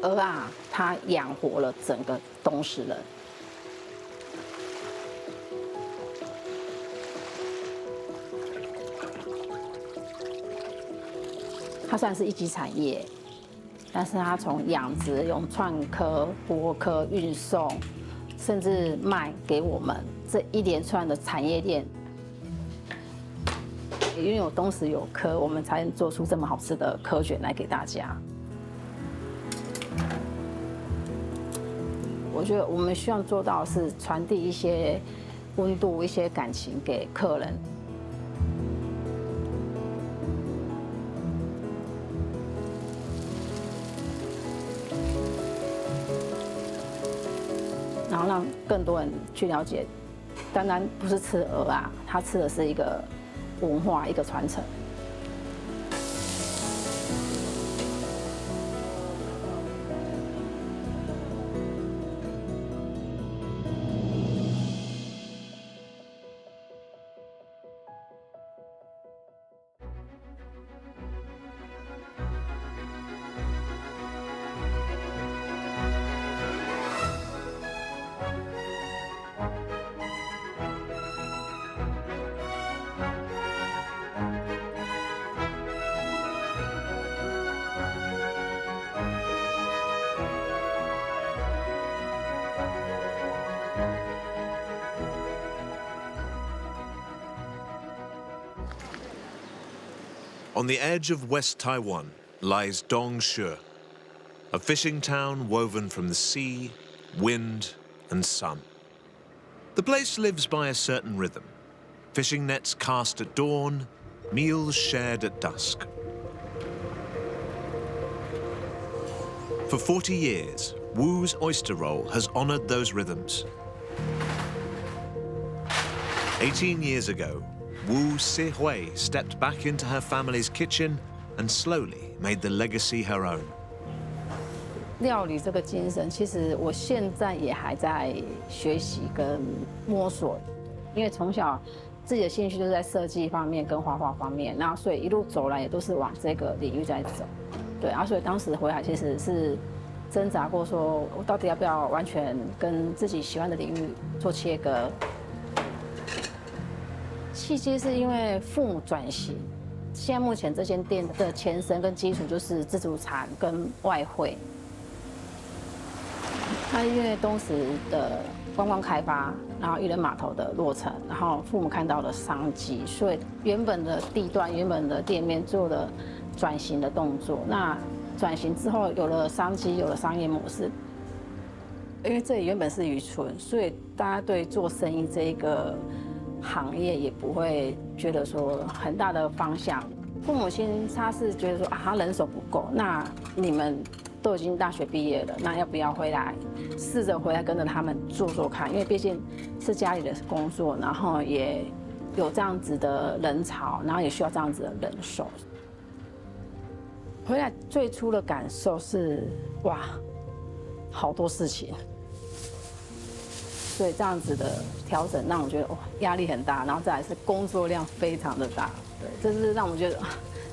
鹅啊，它养活了整个东石人。它虽然是一级产业，但是它从养殖、用串科、剥科、运送，甚至卖给我们这一连串的产业链，因为有东石有科，我们才能做出这么好吃的科卷来给大家。我觉得我们希望做到的是传递一些温度、一些感情给客人。然后让更多人去了解，单单不是吃鹅啊，他吃的是一个文化，一个传承。On the edge of West Taiwan lies Dongshi, a fishing town woven from the sea, wind, and sun. The place lives by a certain rhythm: fishing nets cast at dawn, meals shared at dusk. For 40 years, Wu's oyster roll has honored those rhythms. 18 years ago, Wu Sihui stepped back into her family's kitchen and slowly made the legacy her own. 料理这个精神，其实我现在也还在学习跟摸索，因为从小自己的兴趣就是在设计方面跟画画方面，那所以一路走来也都是往这个领域在走。对啊，所以当时回来其实是挣扎过，说我到底要不要完全跟自己喜欢的领域做切割。契机是因为父母转型，现在目前这间店的前身跟基础就是自助餐跟外汇。那因为东石的观光开发，然后渔人码头的落成，然后父母看到了商机，所以原本的地段、原本的店面做了转型的动作。那转型之后有了商机，有了商业模式。因为这里原本是渔村，所以大家对做生意这一个行业也不会觉得说很大的方向。父母亲他是觉得说啊，他人手不够，那你们都已经大学毕业了，那要不要回来试着回来跟着他们做做看？因为毕竟是家里的工作，然后也有这样子的人潮，然后也需要这样子的人手。回来最初的感受是哇，好多事情。所以这样子的调整让我觉得哇压力很大，然后再来是工作量非常的大，对，这是让我觉得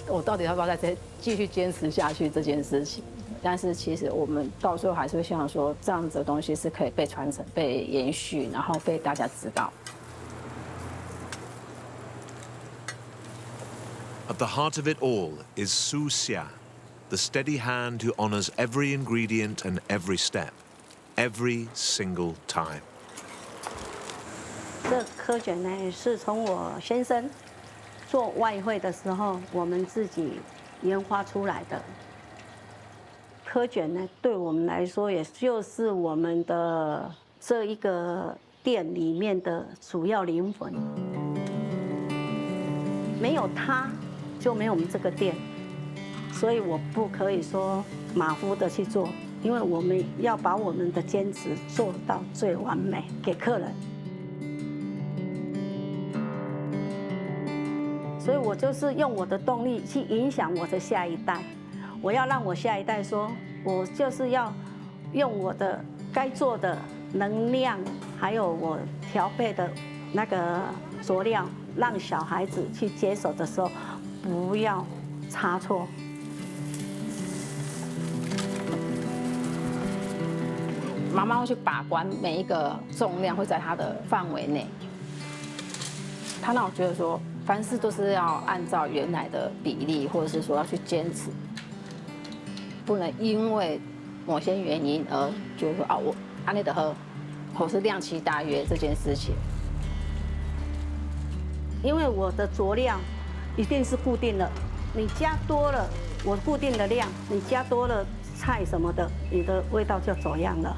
我到底要不要再继续坚持下去这件事情。但是其实我们到最后还是会希望说，这样子的东西是可以被传承、被延续，然后被大家知道。At the heart of it all is Su Xia, the steady hand who honors every ingredient and every step, every single time. 这科卷呢，是从我先生做外汇的时候，我们自己研发出来的。科卷呢，对我们来说，也就是我们的这一个店里面的主要灵魂。没有它，就没有我们这个店。所以我不可以说马虎的去做，因为我们要把我们的坚持做到最完美，给客人。所以我就是用我的动力去影响我的下一代，我要让我下一代说，我就是要用我的该做的能量，还有我调配的那个佐料，让小孩子去接手的时候，不要差错。妈妈会去把关每一个重量会在它的范围内。她让我觉得说，凡事都是要按照原来的比例，或者是说要去坚持，不能因为某些原因而觉得说啊，我安利的喝，或是量期大约这件事情。因为我的佐料一定是固定的，你加多了，我固定的量，你加多了菜什么的，你的味道就走样了。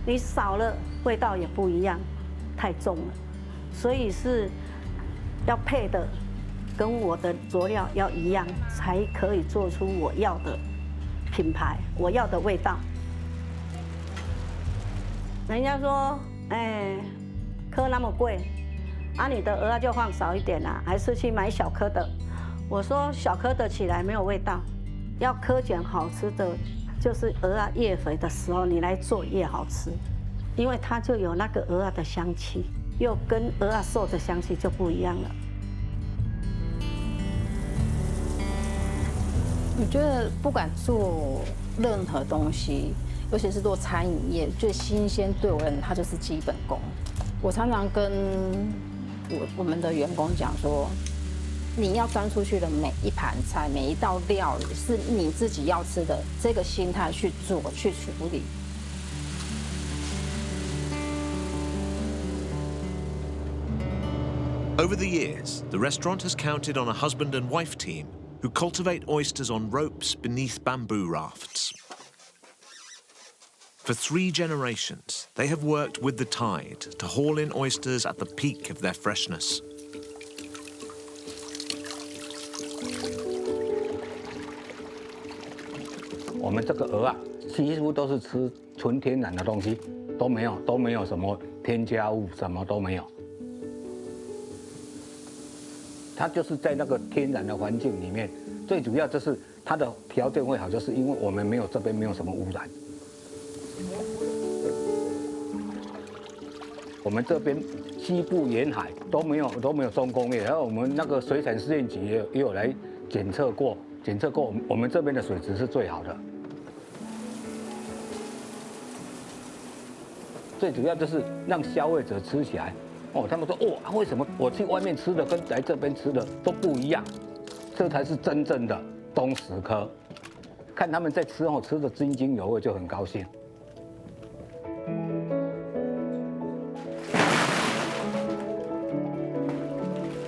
你少了，味道也不一样，太重了。所以是要配的，跟我的佐料要一样，才可以做出我要的品牌，我要的味道。人家说，哎，颗那么贵，啊，你的鹅啊就放少一点啦，还是去买小颗的。我说小颗的起来没有味道，要颗卷好吃的。就是鹅啊越肥的时候，你来做越好吃，因为它就有那个鹅啊的香气，又跟鹅啊瘦的香气就不一样了。我觉得不管做任何东西，尤其是做餐饮业，最新鲜对我而言，它就是基本功。我常常跟我们的员工讲说，你要端出去的每一盘菜、每一道料理，是你自己要吃的，这个心态去做、去处理。Over the years, the restaurant has counted on a husband and wife team who cultivate oysters on ropes beneath bamboo rafts. For 3 generations, they have worked with the tide to haul in oysters at the peak of their freshness. 我们这个鹅啊，几乎都是吃纯天然的东西，都没有什么添加物，什么都没有。它就是在那个天然的环境里面，最主要就是它的条件会好，就是因为我们这边没有什么污染。我们这边西部沿海都没有重工业，然后我们那个水产试验局也有来检测过我们这边的水质是最好的。最主要就是让消费者吃起来，他们说为什么我去外面吃的跟来这边吃的都不一样？这才是真正的东石科。看他们在吃吃的津津有味，就很高兴。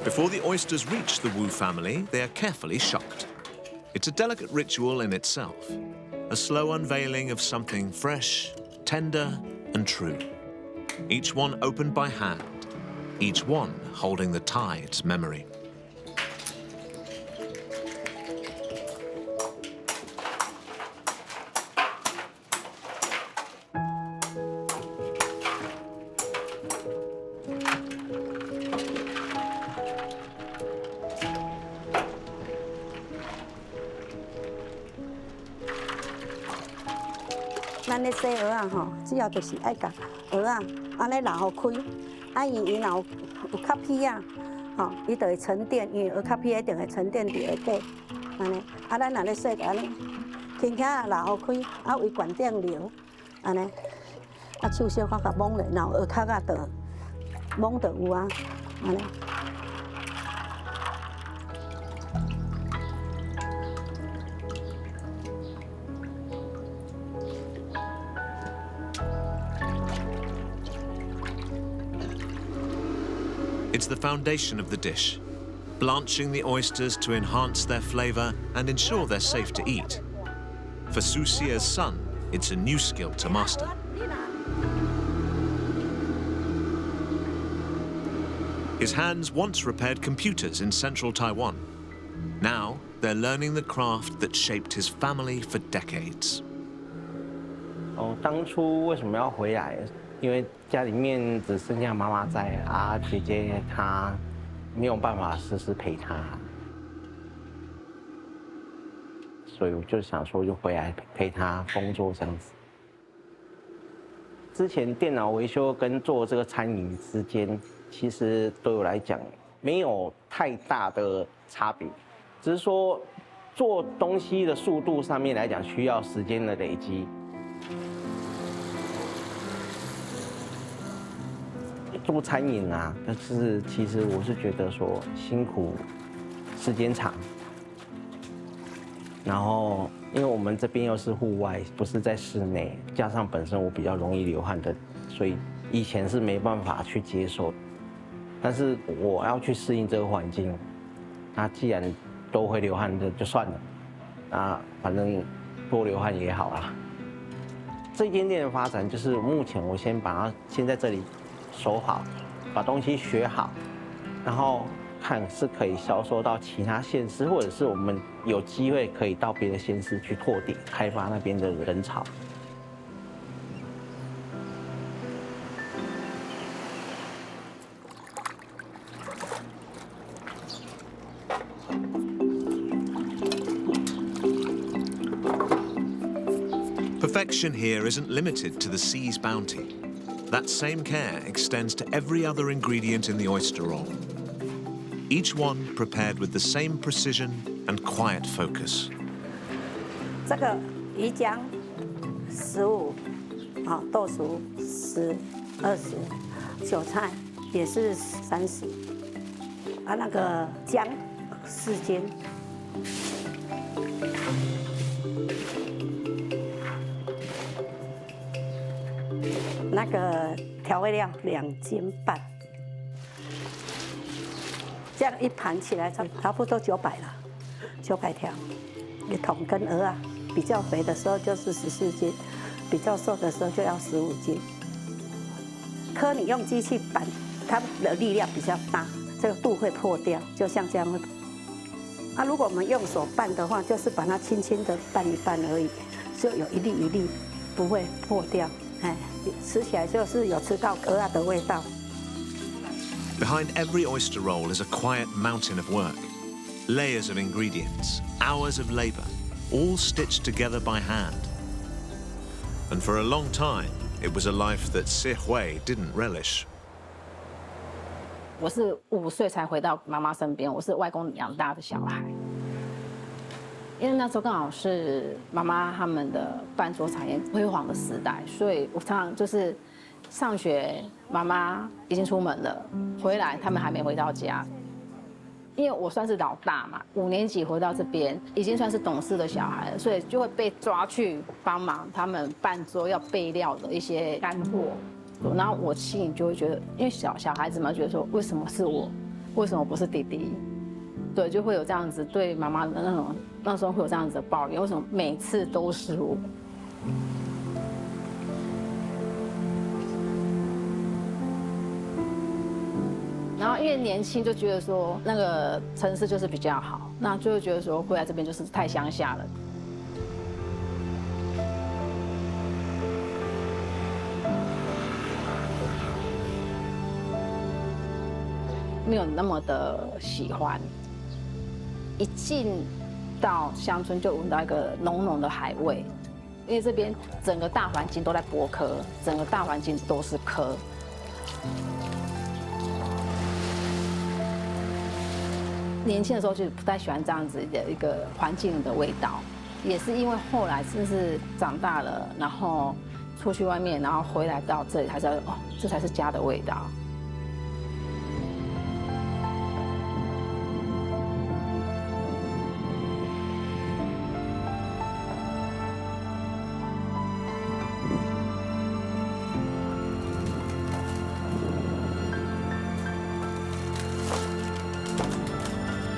Before the oysters reach the Wu family, they are carefully shucked. It's a delicate ritual in itself, a slow unveiling of something fresh, tender, and true. Each one opened by hand, each one holding the tide's memory.咱咧洗蚵仔吼，主要就是爱甲蚵仔安尼留好开，伊若有壳皮啊，吼，伊就会沉淀，因为蚵壳皮一定会沉淀伫下底，安尼，咱若咧洗就安尼，轻轻留好开，为管顶流，安尼，手小可甲摸咧，然后蚵壳啊就摸就有啊，安尼。It's the foundation of the dish, blanching the oysters to enhance their flavor and ensure they're safe to eat. For Su Xia's son, it's a new skill to master. His hands once repaired computers in central Taiwan. Now, they're learning the craft that shaped his family for decades. 当初为什么要回来？因为家里面只剩下妈妈在啊，姐姐她没有办法时时陪她，所以我就想说就回来陪她工作这样子。之前电脑维修跟做这个餐饮之间，其实对我来讲没有太大的差别，只是说做东西的速度上面来讲需要时间的累积。做餐饮啊，但是其实我是觉得说辛苦，时间长，然后因为我们这边又是户外，不是在室内，加上本身我比较容易流汗的，所以以前是没办法去接受。但是我要去适应这个环境，那既然都会流汗的就算了，那反正多流汗也好啦。这间店的发展就是目前我先把它先在这里守好，把东西学好，然后看是可以销售到其他县市，或者是我们有机会可以到别的县市去拓点，开发那边的人潮。Perfection here isn't limited to the sea's bounty. That same care extends to every other ingredient in the oyster roll. Each one prepared with the same precision and quiet focus. 这个鱼浆15，豆薯10、20，韭菜也是30，那个姜4斤。那个调味料2斤半，这样一盘起来差不多900了，900条。一桶跟鹅啊，比较肥的时候就是14斤，比较瘦的时候就要15斤。颗你用机器拌，它的力量比较大，这个肚会破掉，就像这样会。如果我们用手拌的话，就是把它轻轻的拌一拌而已，就有一粒一粒，不会破掉。吃起来就是有吃到鹅啊的味道。Behind every oyster roll is a quiet mountain of work. Layers of ingredients, hours of labor, all stitched together by hand. And for a long time, it was a life that Si Hui didn't relish. 我是5岁才回到妈妈身边，我是外公养大的小孩。因为那时候刚好是妈妈他们的办桌产业辉煌的时代，所以我常常就是上学，妈妈已经出门了，回来他们还没回到家。因为我算是老大嘛，5年级回到这边，已经算是懂事的小孩了，所以就会被抓去帮忙他们办桌要备料的一些干货。然后我心里就会觉得，因为小孩子嘛，觉得说为什么是我，为什么不是弟弟？对，就会有这样子对妈妈的那时候会有这样子的抱怨，为什么每次都是我？然后因为年轻就觉得说那个城市就是比较好，那就会觉得说回来这边就是太乡下了。没有那么的喜欢，一进到乡村就闻到一个浓浓的海味，因为这边整个大环境都在剥壳，整个大环境都是壳。年轻的时候就不太喜欢这样子的一个环境的味道，也是因为后来真是长大了，然后出去外面，然后回来到这里才知道，哦，这才是家的味道。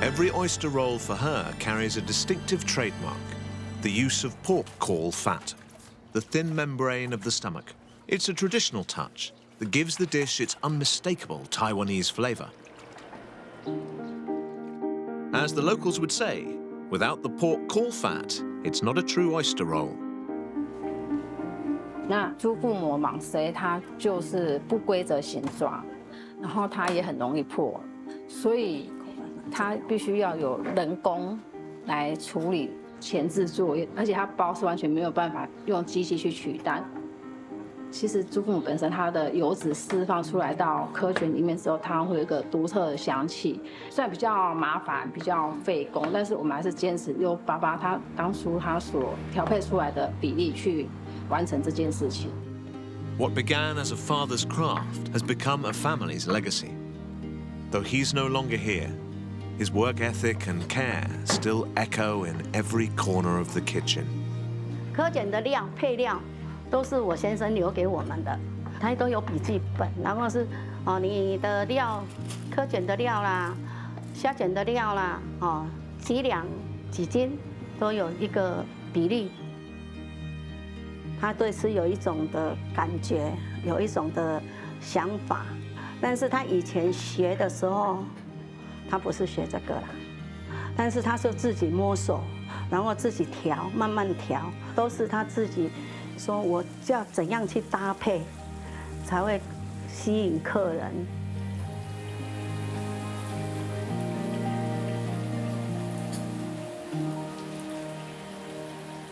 Every oyster roll for her carries a distinctive trademark, the use of pork caul fat, the thin membrane of the stomach. It's a traditional touch that gives the dish its unmistakable Taiwanese flavor. As the locals would say, without the pork caul fat, it's not a true oyster roll. 那猪腹膜蟒蛇它就是不规则形状，然后它也很容易破，所以它必须要有人工来处理前置作业，而且它包是完全没有办法用机器去取代。其实猪腹本身它的油脂释放出来到科卷里面之后，它会有一个独特的香气。虽然比较麻烦、比较费工，但是我们还是坚持用爸爸他当初他所调配出来的比例去完成这件事情。What began as a father's craft has become a family's legacy. Though he's no longer here, his work ethic and care still echo in every corner of the kitchen. 科卷的料配料都是我先生留给我们的，他都有笔记本，然后是你的料，科卷的料啦，虾卷的料啦，几两几斤都有一个比例。他对吃有一种的感觉，有一种的想法，但是他以前学的时候，他不是学这个啦，但是他是自己摸索，然后自己调，慢慢调，都是他自己说我要怎样去搭配，才会吸引客人。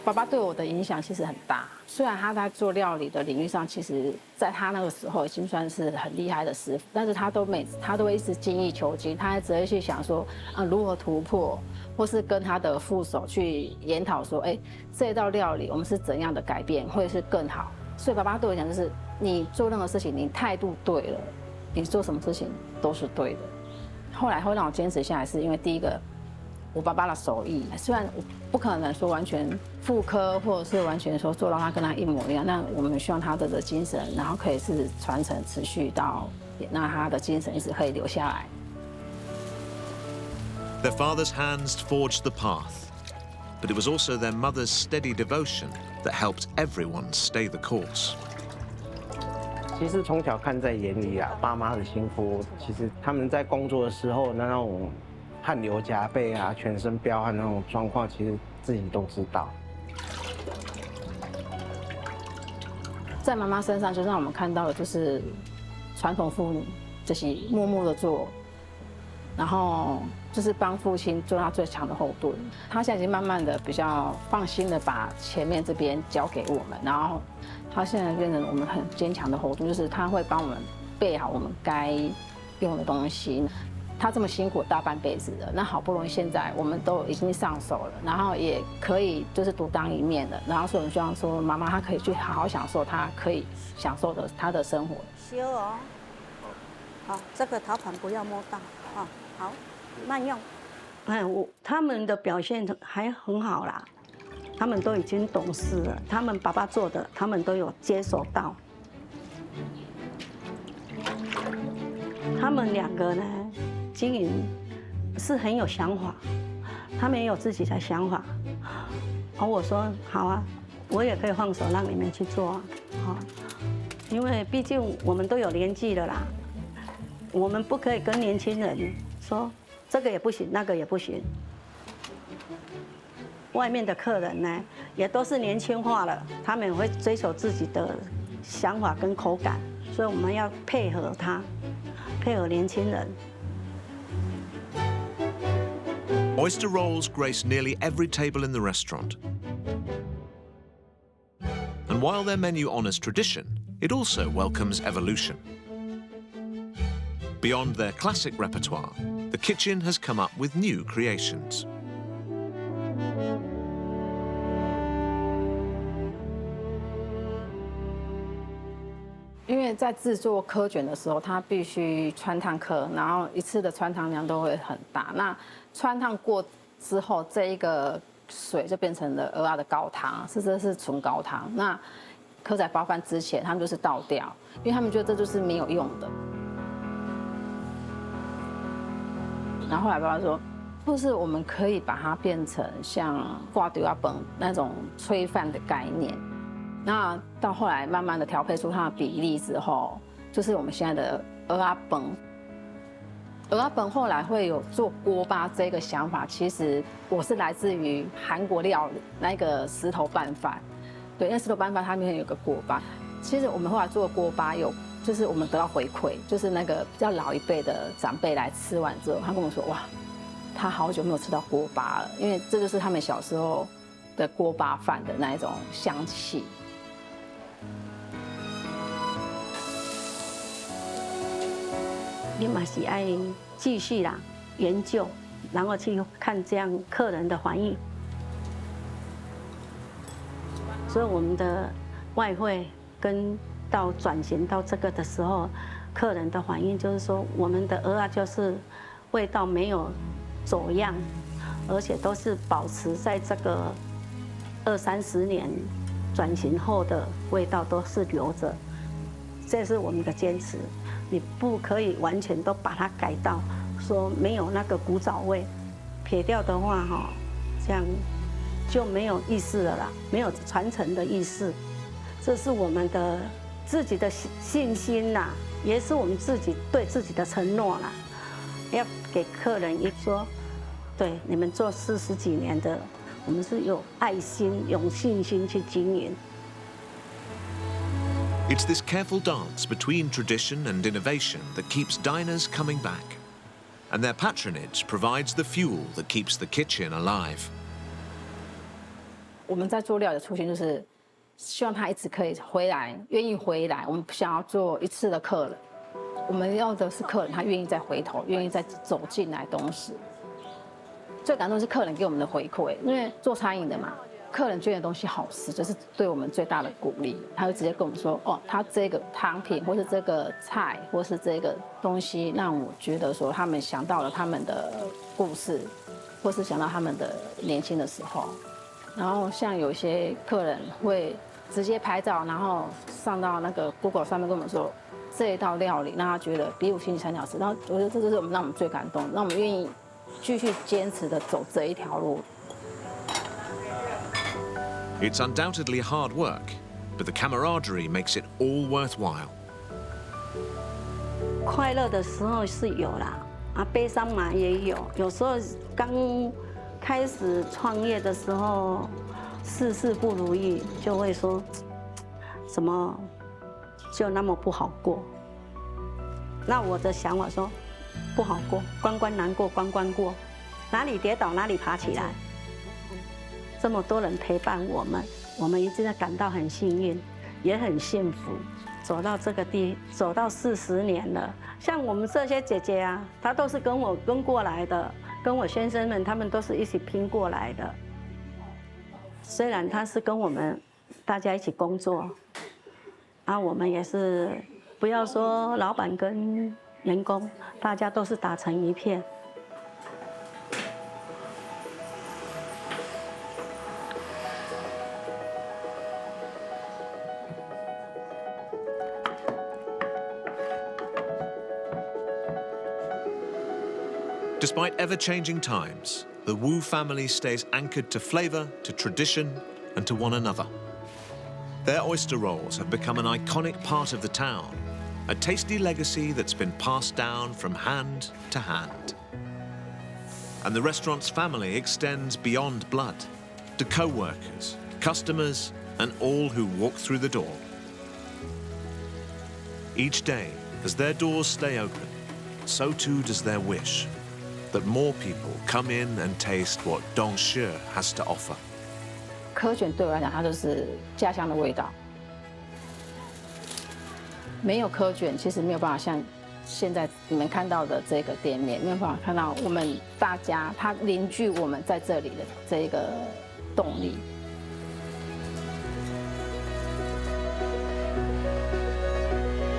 爸爸对我的影响其实很大，虽然他在做料理的领域上，其实在他那个时候已经算是很厉害的师傅，但是他都会一直精益求精，他还只会去想说，如何突破，或是跟他的副手去研讨说，这一道料理我们是怎样的改变，会是更好。所以爸爸对我讲就是，你做任何事情，你态度对了，你做什么事情都是对的。后来会让我坚持下来，是因为第一个，我爸爸的手艺，虽然我不可能说完全复刻，或者是完全说做到他跟他一模一样，但我们希望他的精神，然后可以是传承持续到，让他的精神一直可以留下来。Their father's hands forged the path, but it was also their mother's steady devotion that helped everyone stay the course. 其实从小看在眼里啊，爸妈的辛苦，其实他们在工作的时候那种汗流浃背啊，全身飙汗那种状况，其实自己都知道。在妈妈身上，就让我们看到的就是传统妇女这些默默的做，然后就是帮父亲做他最强的后盾。他现在已经慢慢的比较放心的把前面这边交给我们，然后他现在变成我们很坚强的后盾，就是他会帮我们备好我们该用的东西。他这么辛苦大半辈子了，那好不容易现在我们都已经上手了，然后也可以就是独当一面了，然后所以我们希望说妈妈她可以去好好享受她可以享受的她的生活。修哦，好，这个陶盘不要摸到啊，好，慢用。他们的表现还很好啦，他们都已经懂事了，他们爸爸做的，他们都有接手到。他们两个呢？经营是很有想法，他们也有自己的想法。我说好啊，我也可以放手让你们去做啊，因为毕竟我们都有年纪了啦，我们不可以跟年轻人说这个也不行，那个也不行。外面的客人呢，也都是年轻化了，他们也会追求自己的想法跟口感，所以我们要配合他，配合年轻人。Oyster rolls grace nearly every table in the restaurant. And while their menu honors tradition, it also welcomes evolution. Beyond their classic repertoire, the kitchen has come up with new creations. 因为在制作科卷的时候，它必须穿烫科，然后一次的穿烫量都会很大。那穿烫过之后，这一个水就变成了鹅啊的高汤，这是纯高汤。那科仔包饭之前，他们就是倒掉，因为他们觉得这就是没有用的。然后后来爸爸说，或是我们可以把它变成像挂丢啊本那种炊饭的概念。那到后来慢慢的调配出它的比例之后，就是我们现在的蚵仔饭。蚵仔饭后来会有做锅巴这个想法，其实我是来自于韩国料理那个石头拌饭。对，那石头拌饭它里面有个锅巴。其实我们后来做的锅巴就是我们得到回馈，就是那个比较老一辈的长辈来吃完之后，他跟我说哇，他好久没有吃到锅巴了，因为这就是他们小时候的锅巴饭的那一种香气。你嘛是爱继续啦研究，然后去看这样客人的反应。所以我们的外汇跟到转型到这个的时候，客人的反应就是说，我们的蚵仔就是味道没有走样，而且都是保持在这个20-30年转型后的味道都是留着，这是我们的坚持。你不可以完全都把它改到说没有那个古早味，撇掉的话哈，这样就没有意思了啦，没有传承的意思。这是我们的自己的信心啦，也是我们自己对自己的承诺啦，要给客人一说，对你们做40几年的，我们是有爱心、有信心去经营。It's this careful dance between tradition and innovation that keeps diners coming back, and their patronage provides the fuel that keeps the kitchen alive. 我们在做料理的初心就是希望他一直可以回来，愿意回来。我们不想要做一次的客人，我们要的是客人他愿意再回头，愿意再走进来东西。最感动是客人给我们的回馈，因为做餐饮的嘛，客人觉得东西好吃，这是对我们最大的鼓励。他会直接跟我们说，哦，他这个汤品，或是这个菜，或是这个东西，让我觉得说他们想到了他们的故事，或是想到他们的年轻的时候。然后像有些客人会直接拍照，然后上到那个 Google 上面跟我们说这一道料理让他觉得比5星级餐厅好吃。然后我觉得这就是让我们最感动，让我们愿意继续坚持的走这一条路。It's undoubtedly hard work, but the camaraderie makes it all worthwhile. 快乐的时候是有啦，悲伤嘛也有。有时候刚开始创业的时候，事事不如意，就会说，怎么就那么不好过？那我的想法说，不好过，关关难过关关过，哪里跌倒哪里爬起来。这么多人陪伴我们，我们一直在感到很幸运，也很幸福。走到40年了，像我们这些姐姐啊，她都是跟我跟过来的，跟我先生们他们都是一起拼过来的。虽然他是跟我们大家一起工作，我们也是不要说老板跟员工，大家都是打成一片。Despite ever-changing times, the Wu family stays anchored to flavor, to tradition, and to one another. Their oyster rolls have become an iconic part of the town, a tasty legacy that's been passed down from hand to hand. And the restaurant's family extends beyond blood, to co-workers, customers, and all who walk through the door. Each day, as their doors stay open, so too does their wish that more people come in and taste what Dongshi has to offer. 科卷对我来讲，它就是家乡的味道。没有科卷，其实没有办法像现在你们看到的这个店面，没有办法看到我们大家它凝聚我们在这里的这个动力。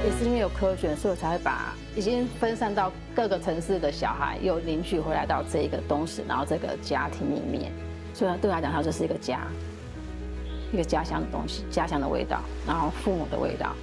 也是因为有科卷，所以我才会把已经分散到各个城市的小孩又凝聚回来到这个东西，然后这个家庭里面。所以对我来讲，它就是一个家，一个家乡的东西，家乡的味道，然后父母的味道。